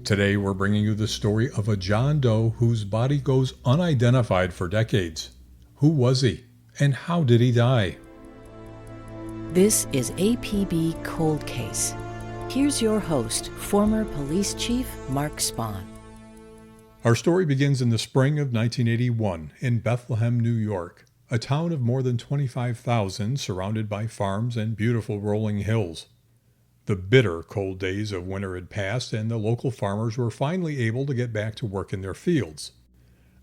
Today we're bringing you the story of a John Doe whose body goes unidentified for decades. Who was he, and how did he die? This is APB Cold Case. Here's your host, former Police Chief Mark Spahn. Our story begins in the spring of 1981 in Bethlehem, New York, a town of more than 25,000 surrounded by farms and beautiful rolling hills. The bitter cold days of winter had passed, and the local farmers were finally able to get back to work in their fields.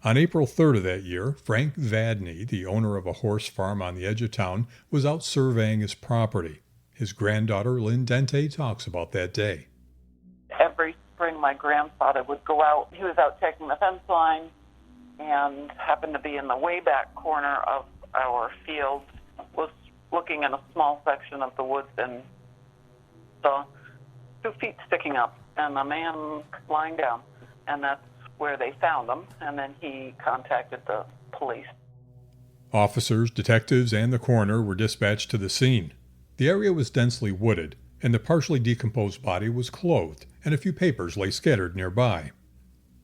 On April 3rd of that year, Frank Vadney, the owner of a horse farm on the edge of town, was out surveying his property. His granddaughter, Lynn Dente, talks about that day. Every spring, my grandfather would go out. He was out checking the fence line and happened to be in the way back corner of our field, was looking in a small section of the woods and saw 2 feet sticking up and a man lying down, and that's where they found him, and then he contacted the police. Officers, detectives, and the coroner were dispatched to the scene. The area was densely wooded, and the partially decomposed body was clothed, and a few papers lay scattered nearby.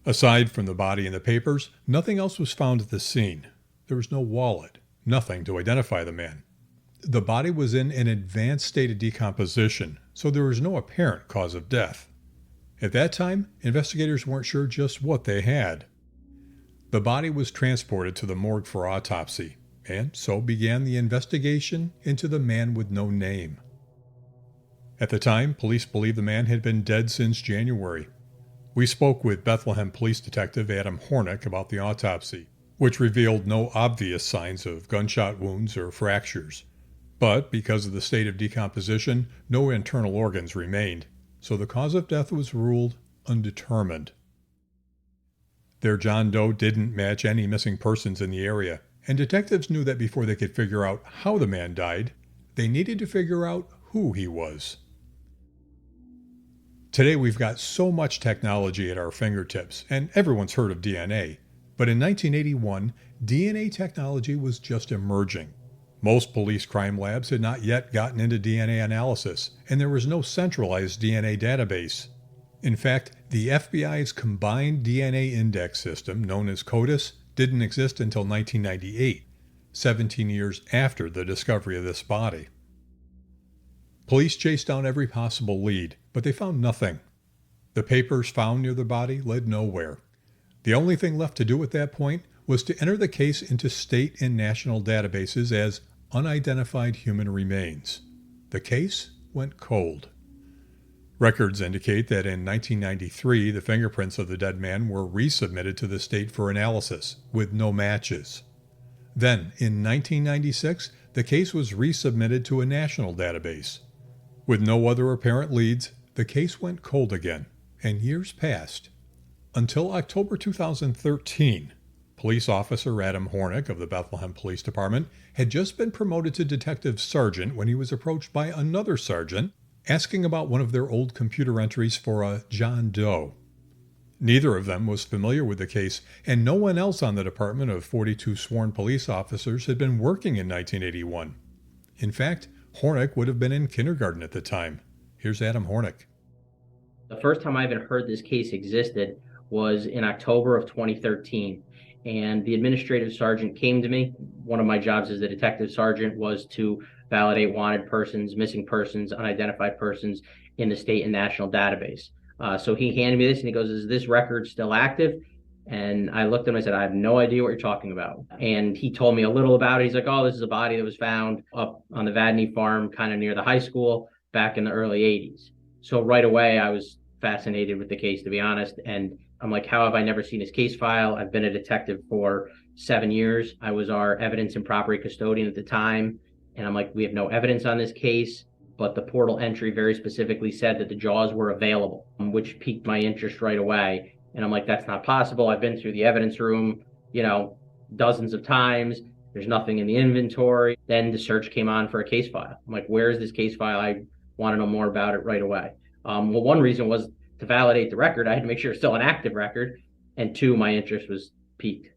Aside from the body and the papers, nothing else was found at the scene. There was no wallet, nothing to identify the man. The body was in an advanced state of decomposition, so there was no apparent cause of death. At that time, investigators weren't sure just what they had. The body was transported to the morgue for autopsy, and so began the investigation into the man with no name. At the time, police believed the man had been dead since January. We spoke with Bethlehem Police Detective Adam Hornick about the autopsy, which revealed no obvious signs of gunshot wounds or fractures. But because of the state of decomposition, no internal organs remained, so the cause of death was ruled undetermined. Their John Doe didn't match any missing persons in the area, and detectives knew that before they could figure out how the man died, they needed to figure out who he was. Today we've got so much technology at our fingertips, and everyone's heard of DNA. But in 1981, DNA technology was just emerging. Most police crime labs had not yet gotten into DNA analysis, and there was no centralized DNA database. In fact, the FBI's combined DNA index system, known as CODIS, didn't exist until 1998, 17 years after the discovery of this body. Police chased down every possible lead, but they found nothing. The papers found near the body led nowhere. The only thing left to do at that point was to enter the case into state and national databases as unidentified human remains. The case went cold. Records indicate that in 1993, the fingerprints of the dead man were resubmitted to the state for analysis, with no matches. Then, in 1996, the case was resubmitted to a national database. With no other apparent leads, the case went cold again, and years passed. Until October 2013, Police Officer Adam Hornick of the Bethlehem Police Department had just been promoted to detective sergeant when he was approached by another sergeant asking about one of their old computer entries for a John Doe. Neither of them was familiar with the case, and no one else on the department of 42 sworn police officers had been working in 1981. In fact, Hornick would have been in kindergarten at the time. Here's Adam Hornick. The first time I even heard this case existed was in October of 2013. And the administrative sergeant came to me. One of my jobs as a detective sergeant was to validate wanted persons, missing persons, unidentified persons in the state and national database. So he handed me this and he goes, "Is this record still active?" And I looked at him and I said, "I have no idea what you're talking about." And he told me a little about it. He's like, "Oh, this is a body that was found up on the Vadney farm, kind of near the high school back in the early 80s. So right away, I was fascinated with the case, to be honest. And I'm like, how have I never seen his case file? I've been a detective for 7 years. I was our evidence and property custodian at the time. And I'm like, we have no evidence on this case, but the portal entry very specifically said that the jaws were available, which piqued my interest right away. And I'm like, that's not possible. I've been through the evidence room, dozens of times. There's nothing in the inventory. Then the search came on for a case file. I'm like, where is this case file? I want to know more about it right away. Well, one reason was to validate the record. I had to make sure it's still an active record. And two, my interest was piqued.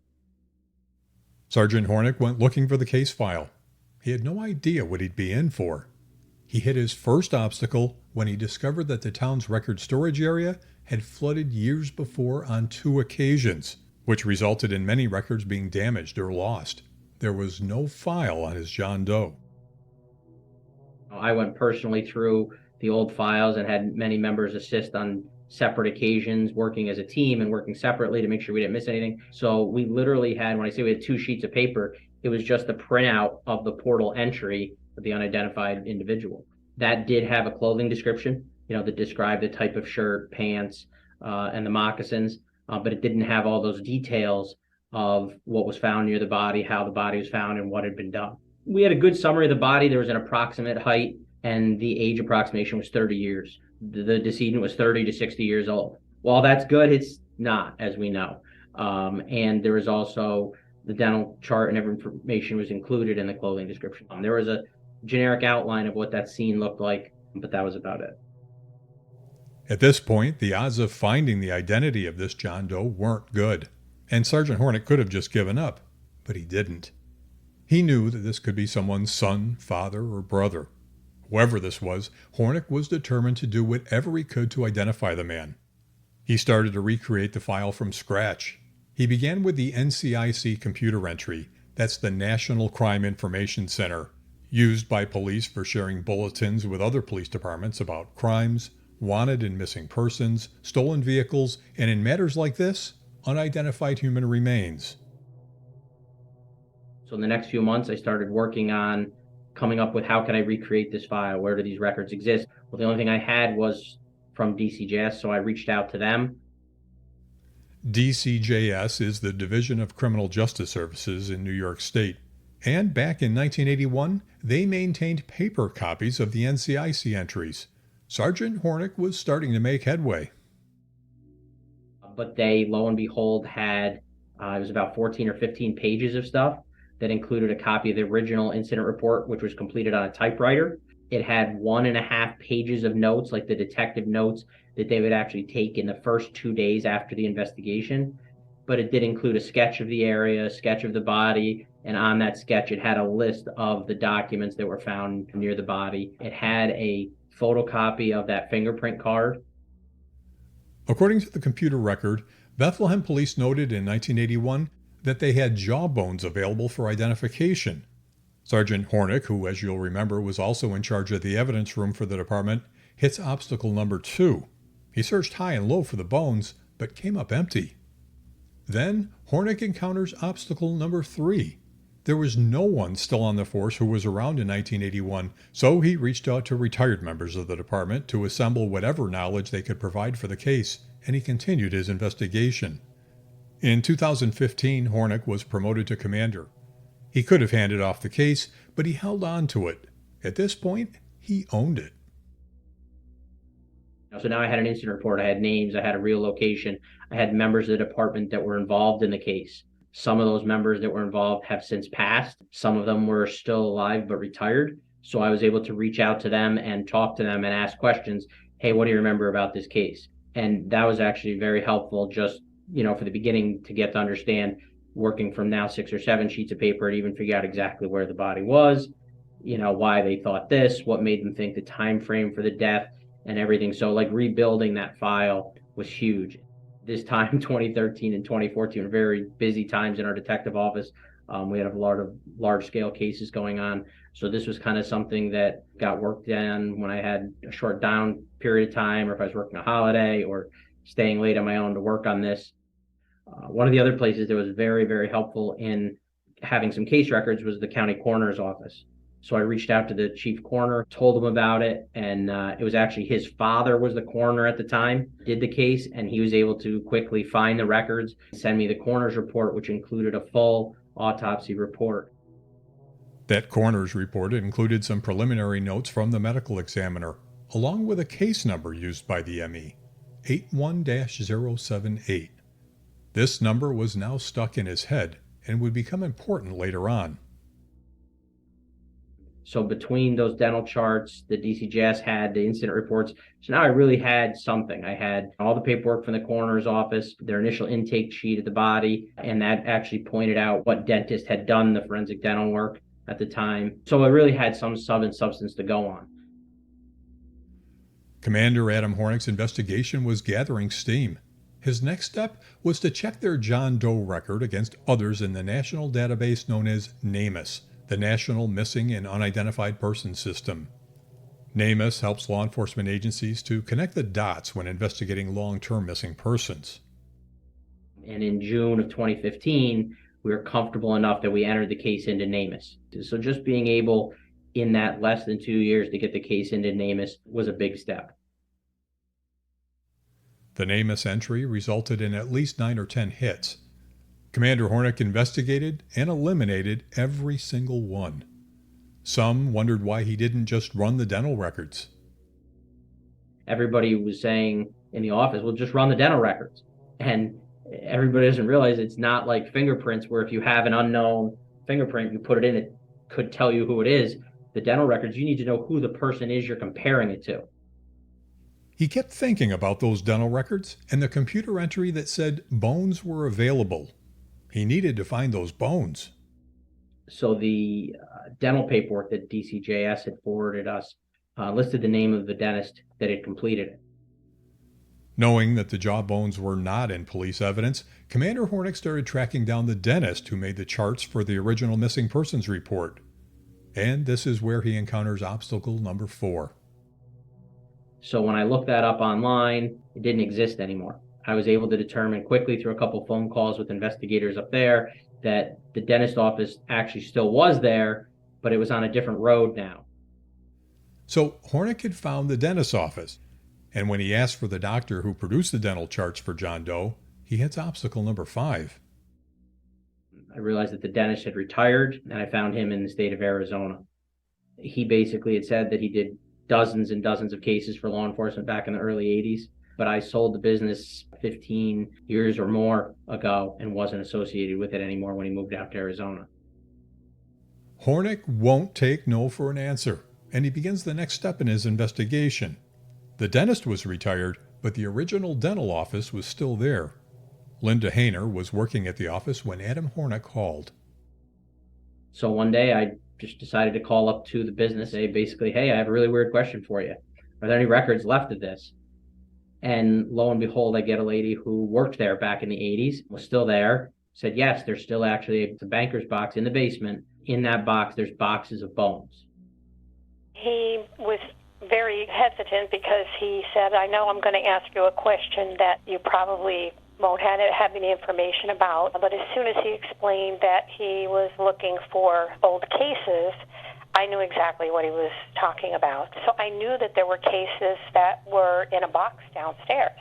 Sergeant Hornick went looking for the case file. He had no idea what he'd be in for. He hit his first obstacle when he discovered that the town's record storage area had flooded years before on 2 occasions, which resulted in many records being damaged or lost. There was no file on his John Doe. I went personally through the old files and had many members assist on separate occasions, working as a team and working separately to make sure we didn't miss anything. So we literally had, when I say we had 2 sheets of paper, it was just a printout of the portal entry of the unidentified individual. That did have a clothing description, that described the type of shirt, pants, and the moccasins, but it didn't have all those details of what was found near the body, how the body was found, and what had been done. We had a good summary of the body. There was an approximate height, and the age approximation was 30 years. The decedent was 30 to 60 years old. While that's good, it's not, as we know. And there was also the dental chart and every information was included in the clothing description. There was a generic outline of what that scene looked like, but that was about it. At this point, the odds of finding the identity of this John Doe weren't good, and Sergeant Hornick could have just given up, but he didn't. He knew that this could be someone's son, father, or brother. Whoever this was, Hornick was determined to do whatever he could to identify the man. He started to recreate the file from scratch. He began with the NCIC computer entry, that's the National Crime Information Center, used by police for sharing bulletins with other police departments about crimes, wanted and missing persons, stolen vehicles, and in matters like this, unidentified human remains. So in the next few months, I started working on coming up with how can I recreate this file? Where do these records exist? Well, the only thing I had was from DCJS, so I reached out to them. DCJS is the Division of Criminal Justice Services in New York State. And back in 1981, they maintained paper copies of the NCIC entries. Sergeant Hornick was starting to make headway. But they, lo and behold, had, it was about 14 or 15 pages of stuff that included a copy of the original incident report, which was completed on a typewriter. It had 1.5 pages of notes, like the detective notes that they would actually take in the first 2 days after the investigation. But it did include a sketch of the area, a sketch of the body, and on that sketch, it had a list of the documents that were found near the body. It had a photocopy of that fingerprint card. According to the computer record, Bethlehem police noted in 1981 that they had jawbones available for identification. Sergeant Hornick, who, as you'll remember, was also in charge of the evidence room for the department, hits obstacle number 2. He searched high and low for the bones, but came up empty. Then, Hornick encounters obstacle number 3. There was no one still on the force who was around in 1981, so he reached out to retired members of the department to assemble whatever knowledge they could provide for the case, and he continued his investigation. In 2015, Hornick was promoted to commander. He could have handed off the case, but he held on to it. At this point, he owned it. So now I had an incident report, I had names, I had a real location, I had members of the department that were involved in the case. Some of those members that were involved have since passed. Some of them were still alive but retired. So I was able to reach out to them and talk to them and ask questions. Hey, what do you remember about this case? And that was actually very helpful just, for the beginning to get to understand, working from now 6 or 7 sheets of paper to even figure out exactly where the body was, why they thought this, what made them think the time frame for the death and everything. So like rebuilding that file was huge. This time, 2013 and 2014 were very busy times in our detective office. We had a lot of large-scale cases going on. So this was kind of something that got worked on when I had a short down period of time, or if I was working a holiday or staying late on my own to work on this. One of the other places that was very, very helpful in having some case records was the county coroner's office. So I reached out to the chief coroner, told him about it, and it was actually his father was the coroner at the time, did the case, and he was able to quickly find the records, send me the coroner's report, which included a full autopsy report. That coroner's report included some preliminary notes from the medical examiner, along with a case number used by the ME, 81-078. This number was now stuck in his head and would become important later on. So between those dental charts, the DCJS had the incident reports. So now I really had something. I had all the paperwork from the coroner's office, their initial intake sheet of the body, and that actually pointed out what dentist had done the forensic dental work at the time. So I really had some substance to go on. Commander Adam Hornick's investigation was gathering steam. His next step was to check their John Doe record against others in the national database known as NamUs, the National Missing and Unidentified Persons System. NamUs helps law enforcement agencies to connect the dots when investigating long-term missing persons. And in June of 2015, we were comfortable enough that we entered the case into NamUs. So just being able in that less than 2 years to get the case into NamUs was a big step. The NamUs entry resulted in at least 9 or 10 hits. Commander Hornick investigated and eliminated every single one. Some wondered why he didn't just run the dental records. Everybody was saying in the office, well, just run the dental records. And everybody doesn't realize it's not like fingerprints where if you have an unknown fingerprint, you put it in, it could tell you who it is. The dental records, you need to know who the person is you're comparing it to. He kept thinking about those dental records and the computer entry that said bones were available. He needed to find those bones. So the dental paperwork that DCJS had forwarded us listed the name of the dentist that had completed it. Knowing that the jaw bones were not in police evidence, Commander Hornick started tracking down the dentist who made the charts for the original missing persons report. And this is where he encounters obstacle number 4. So when I looked that up online, it didn't exist anymore. I was able to determine quickly through a couple phone calls with investigators up there that the dentist office actually still was there, but it was on a different road now. So Hornick had found the dentist's office, and when he asked for the doctor who produced the dental charts for John Doe, he hits obstacle number 5. I realized that the dentist had retired, and I found him in the state of Arizona. He basically had said that he did dozens and dozens of cases for law enforcement back in the early 80s, but I sold the business 15 years or more ago and wasn't associated with it anymore when he moved out to Arizona. Hornick won't take no for an answer, and he begins the next step in his investigation. The dentist was retired, but the original dental office was still there. Linda Hayner was working at the office when Adam Hornick called. So one day I just decided to call up to the business, say basically, hey, I have a really weird question for you. Are there any records left of this? And lo and behold, I get a lady who worked there back in the 80s, was still there, said, yes, there's still actually a banker's box in the basement. In that box, there's boxes of bones. He was very hesitant because he said, I know I'm going to ask you a question that you probably won't have any information about. But as soon as he explained that he was looking for old cases, I knew exactly what he was talking about. So I knew that there were cases that were in a box downstairs,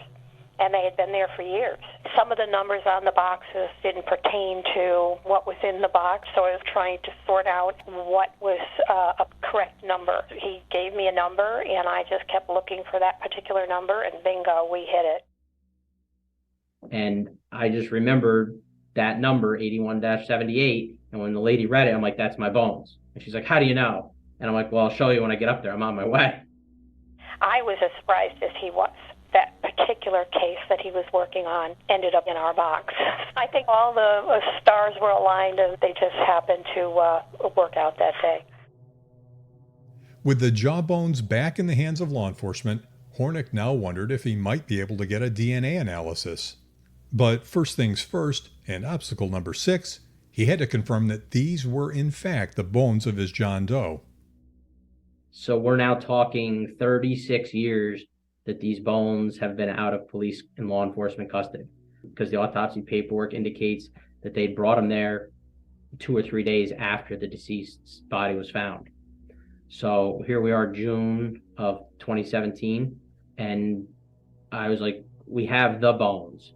and they had been there for years. Some of the numbers on the boxes didn't pertain to what was in the box, so I was trying to sort out what was a correct number. He gave me a number, and I just kept looking for that particular number, and bingo, we hit it. And I just remembered that number, 81-78, and when the lady read it, I'm like, that's my bones. And she's like, how do you know? And I'm like, well, I'll show you when I get up there. I'm on my way. I was as surprised as he was. That particular case that he was working on ended up in our box. I think all the stars were aligned and they just happened to work out that day. With the jawbones back in the hands of law enforcement, Hornick now wondered if he might be able to get a DNA analysis. But first things first, and obstacle number 6, he had to confirm that these were in fact the bones of his John Doe. So we're now talking 36 years that these bones have been out of police and law enforcement custody, because the autopsy paperwork indicates that they brought them there 2 or 3 days after the deceased's body was found. So here we are, June of 2017, and I was like, we have the bones.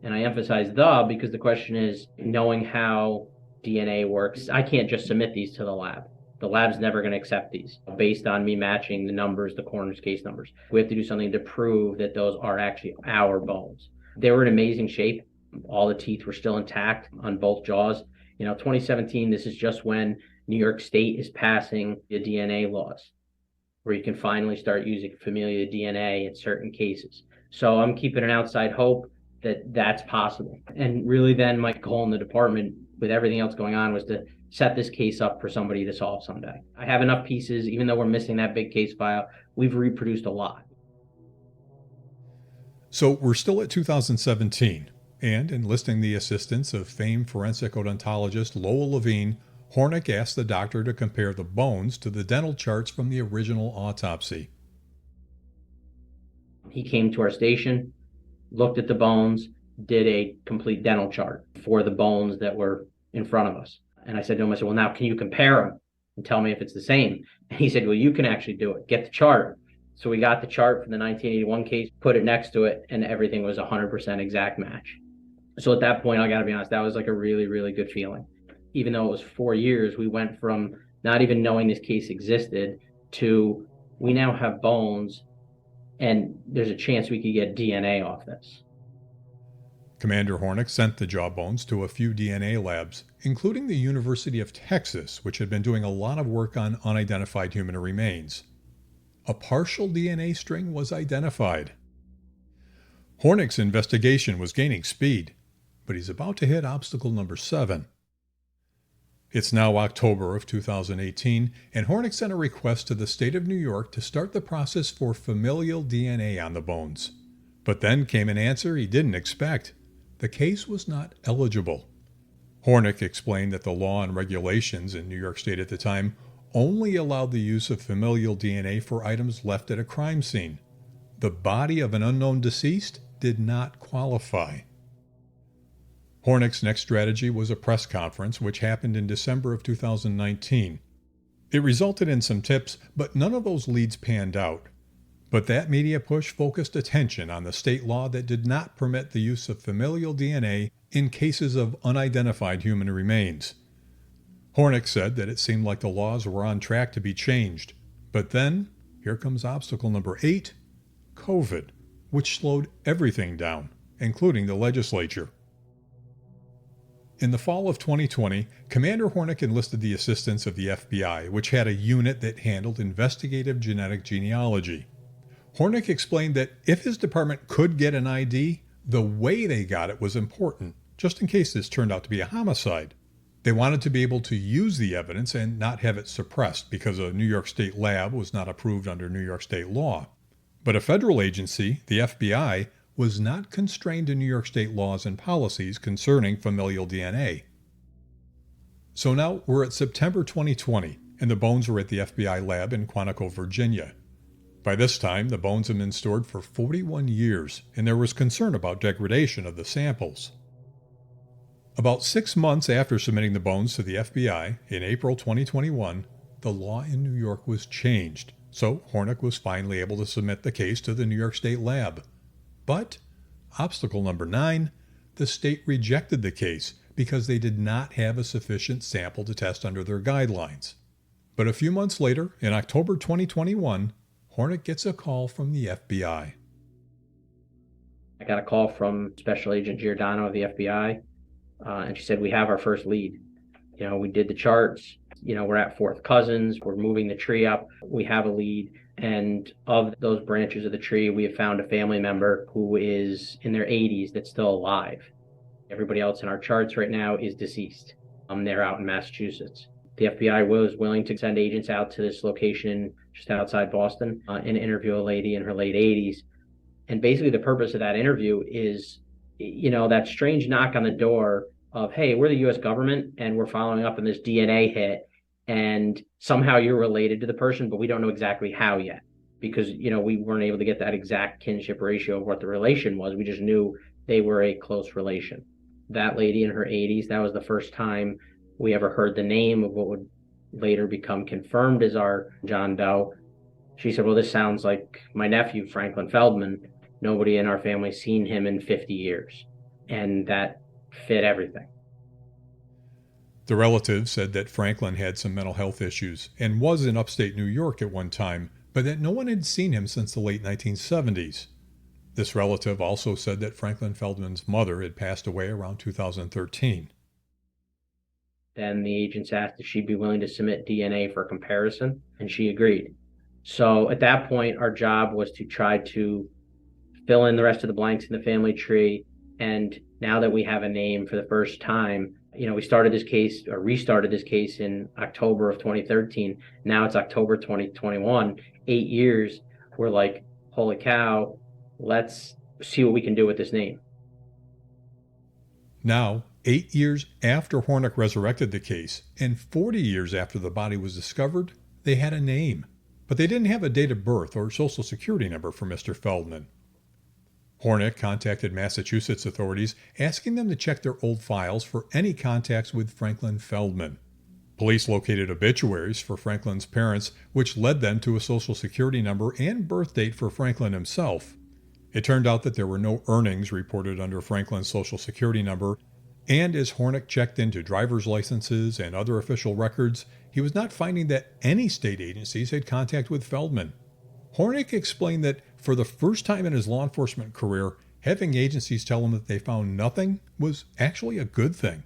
And I emphasize the because the question is, knowing how DNA works, I can't just submit these to the lab. The lab's never going to accept these based on me matching the numbers, the coroner's case numbers. We have to do something to prove that those are actually our bones. They were in amazing shape. All the teeth were still intact on both jaws. 2017, this is just when New York State is passing the DNA laws, where you can finally start using familial DNA in certain cases. So I'm keeping an outside hope that that's possible. And really then my goal in the department with everything else going on was to set this case up for somebody to solve someday. I have enough pieces, even though we're missing that big case file, we've reproduced a lot. So we're still at 2017, and enlisting the assistance of famed forensic odontologist Lowell Levine, Hornick asked the doctor to compare the bones to the dental charts from the original autopsy. He came to our station, looked at the bones, did a complete dental chart for the bones that were in front of us. And I said to him, well, now can you compare them and tell me if it's the same? And he said, well, you can actually do it. Get the chart. So we got the chart for the 1981 case, put it next to it, and everything was 100% exact match. So at that point, I got to be honest, that was like a really, really good feeling. Even though it was 4 years, we went from not even knowing this case existed to we now have bones, and there's a chance we could get DNA off this. Commander Hornick sent the jawbones to a few DNA labs, including the University of Texas, which had been doing a lot of work on unidentified human remains. A partial DNA string was identified. Hornick's investigation was gaining speed, but he's about to hit obstacle number 7. It's now October of 2018, and Hornick sent a request to the state of New York to start the process for familial DNA on the bones. But then came an answer he didn't expect. The case was not eligible. Hornick explained that the law and regulations in New York State at the time only allowed the use of familial DNA for items left at a crime scene. The body of an unknown deceased did not qualify. Hornick's next strategy was a press conference, which happened in December of 2019. It resulted in some tips, but none of those leads panned out. But that media push focused attention on the state law that did not permit the use of familial DNA in cases of unidentified human remains. Hornick said that it seemed like the laws were on track to be changed. But then, here comes obstacle number 8, COVID, which slowed everything down, including the legislature. In the fall of 2020, Commander Hornick enlisted the assistance of the FBI, which had a unit that handled investigative genetic genealogy. Hornick explained that if his department could get an ID, the way they got it was important, just in case this turned out to be a homicide. They wanted to be able to use the evidence and not have it suppressed because a New York State lab was not approved under New York State law. But a federal agency, the FBI, was not constrained to New York State laws and policies concerning familial DNA. So now we're at September 2020, and the bones are at the FBI lab in Quantico, Virginia. By this time, the bones had been stored for 41 years, and there was concern about degradation of the samples. About 6 months after submitting the bones to the FBI, in April 2021, the law in New York was changed, so Hornick was finally able to submit the case to the New York State lab. But, obstacle number 9, the state rejected the case because they did not have a sufficient sample to test under their guidelines. But a few months later, in October 2021, Hornick gets a call from the FBI. I got a call from Special Agent Giordano of the FBI, and she said, we have our first lead. We did the charts. We're at fourth cousins. We're moving the tree up. We have a lead. And of those branches of the tree, we have found a family member who is in their 80s that's still alive. Everybody else in our charts right now is deceased. They're out in Massachusetts. The FBI was willing to send agents out to this location just outside Boston and interview a lady in her late 80s. And basically the purpose of that interview is, that strange knock on the door of, hey, we're the U.S. government and we're following up on this DNA hit, and somehow you're related to the person, but we don't know exactly how yet because, we weren't able to get that exact kinship ratio of what the relation was. We just knew they were a close relation. That lady in her 80s, that was the first time we ever heard the name of what would later become confirmed as our John Doe. She said, well, this sounds like my nephew, Franklin Feldman. Nobody in our family seen him in 50 years. And that fit everything. The relative said that Franklin had some mental health issues and was in upstate New York at one time, but that no one had seen him since the late 1970s. This relative also said that Franklin Feldman's mother had passed away around 2013. Then the agents asked if she'd be willing to submit DNA for comparison, and she agreed. So at that point, our job was to try to fill in the rest of the blanks in the family tree. And now that we have a name for the first time, we restarted this case in October of 2013. Now it's October 2021, 8 years. We're like, holy cow, let's see what we can do with this name. Now, 8 years after Hornick resurrected the case, and 40 years after the body was discovered, they had a name. But they didn't have a date of birth or social security number for Mr. Feldman. Hornick contacted Massachusetts authorities, asking them to check their old files for any contacts with Franklin Feldman. Police located obituaries for Franklin's parents, which led them to a social security number and birth date for Franklin himself. It turned out that there were no earnings reported under Franklin's social security number, and as Hornick checked into driver's licenses and other official records, he was not finding that any state agencies had contact with Feldman. Hornick explained that for the first time in his law enforcement career, having agencies tell him that they found nothing was actually a good thing.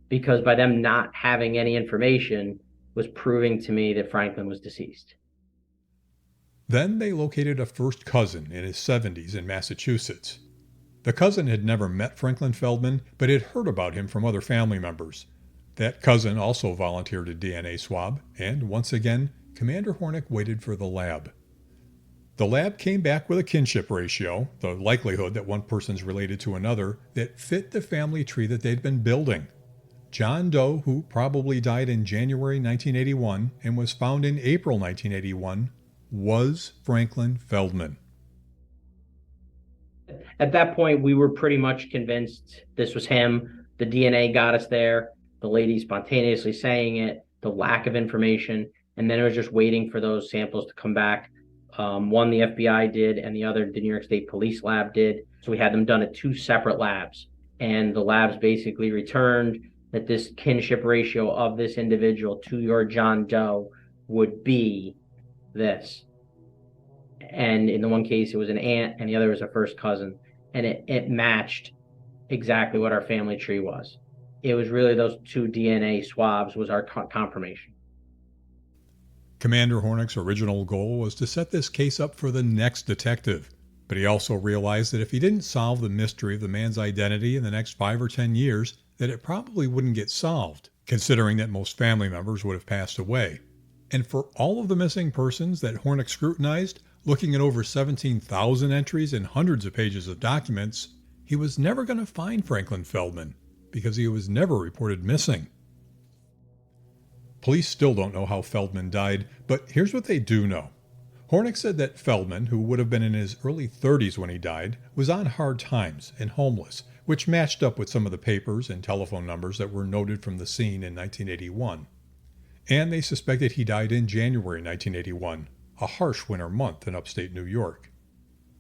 Because by them not having any information was proving to me that Franklin was deceased. Then they located a first cousin in his 70s in Massachusetts. The cousin had never met Franklin Feldman, but had heard about him from other family members. That cousin also volunteered a DNA swab, and once again, Commander Hornick waited for the lab. The lab came back with a kinship ratio, the likelihood that one person's related to another, that fit the family tree that they'd been building. John Doe, who probably died in January 1981 and was found in April 1981, was Franklin Feldman. At that point, we were pretty much convinced this was him. The DNA got us there, the lady spontaneously saying it, the lack of information, and then it was just waiting for those samples to come back. One the FBI did, and the other the New York State Police lab did. So we had them done at two separate labs, and the labs basically returned that this kinship ratio of this individual to your John Doe would be this. And in the one case, it was an aunt, and the other was a first cousin. And it matched exactly what our family tree was. It was really those two DNA swabs was our confirmation. Commander Hornick's original goal was to set this case up for the next detective, but he also realized that if he didn't solve the mystery of the man's identity in the next 5 or 10 years, that it probably wouldn't get solved, considering that most family members would have passed away. And for all of the missing persons that Hornick scrutinized, looking at over 17,000 entries and hundreds of pages of documents, he was never going to find Franklin Feldman because he was never reported missing. Police still don't know how Feldman died, but here's what they do know. Hornick said that Feldman, who would have been in his early 30s when he died, was on hard times and homeless, which matched up with some of the papers and telephone numbers that were noted from the scene in 1981. And they suspected he died in January 1981, a harsh winter month in upstate New York.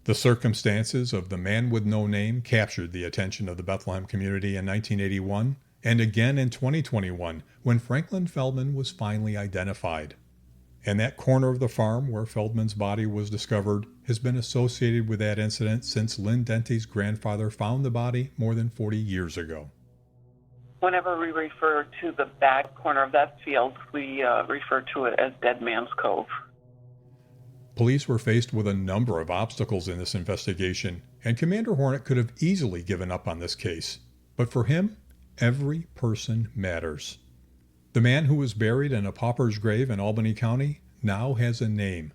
The circumstances of the man with no name captured the attention of the Bethlehem community in 1981, and again in 2021, when Franklin Feldman was finally identified. And that corner of the farm where Feldman's body was discovered has been associated with that incident since Lynn Dente's grandfather found the body more than 40 years ago. Whenever we refer to the back corner of that field, we refer to it as Dead Man's Cove. Police were faced with a number of obstacles in this investigation, and Commander Hornick could have easily given up on this case. But for him, every person matters. The man who was buried in a pauper's grave in Albany County now has a name.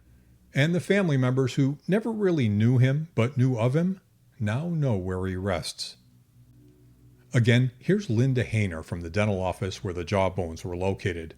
And the family members who never really knew him but knew of him now know where he rests. Again, here's Linda Hayner from the dental office where the jawbones were located.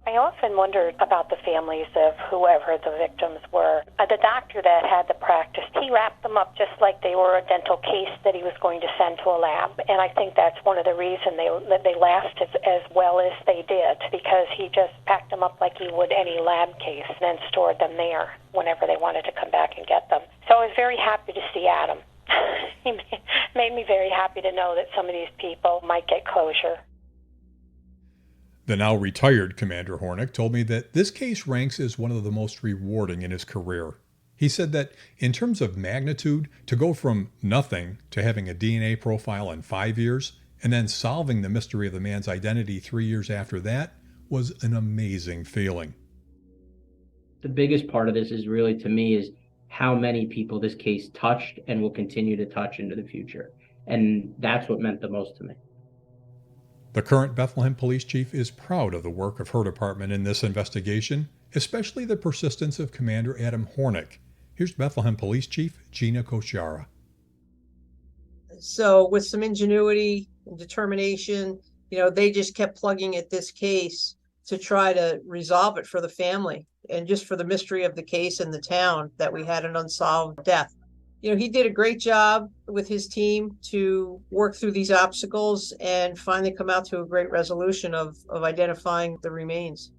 I often wondered about the families of whoever the victims were. The doctor that had the practice, he wrapped them up just like they were a dental case that he was going to send to a lab. And I think that's one of the reasons they lasted as well as they did, because he just packed them up like he would any lab case and then stored them there whenever they wanted to come back and get them. So I was very happy to see Adam. He made me very happy to know that some of these people might get closure. The now retired Commander Hornick told me that this case ranks as one of the most rewarding in his career. He said that in terms of magnitude, to go from nothing to having a DNA profile in 5 years and then solving the mystery of the man's identity 3 years after that was an amazing feeling. The biggest part of this is really, to me, is how many people this case touched and will continue to touch into the future. And that's what meant the most to me. The current Bethlehem police chief is proud of the work of her department in this investigation, especially the persistence of Commander Adam Hornick. Here's Bethlehem Police Chief Gina Kosciara. So with some ingenuity and determination, they just kept plugging at this case to try to resolve it for the family and just for the mystery of the case in the town that we had an unsolved death. He did a great job with his team to work through these obstacles and finally come out to a great resolution of identifying the remains.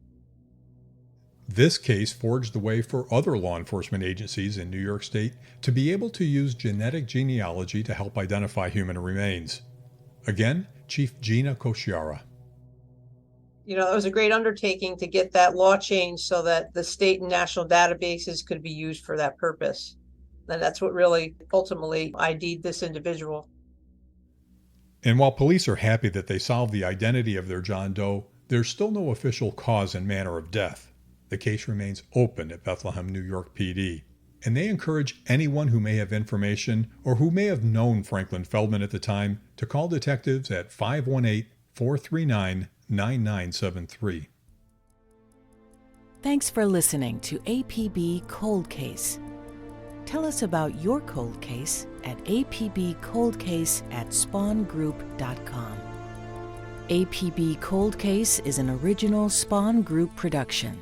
This case forged the way for other law enforcement agencies in New York State to be able to use genetic genealogy to help identify human remains. Again, Chief Gina Kosciara. It was a great undertaking to get that law changed so that the state and national databases could be used for that purpose. And that's what really ultimately ID'd this individual. And while police are happy that they solved the identity of their John Doe, there's still no official cause and manner of death. The case remains open at Bethlehem, New York PD, and they encourage anyone who may have information or who may have known Franklin Feldman at the time to call detectives at 518-439-9973. Thanks for listening to APB Cold Case. Tell us about your cold case at apbcoldcase@spawngroup.com. APB Cold Case is an original Spawn Group production.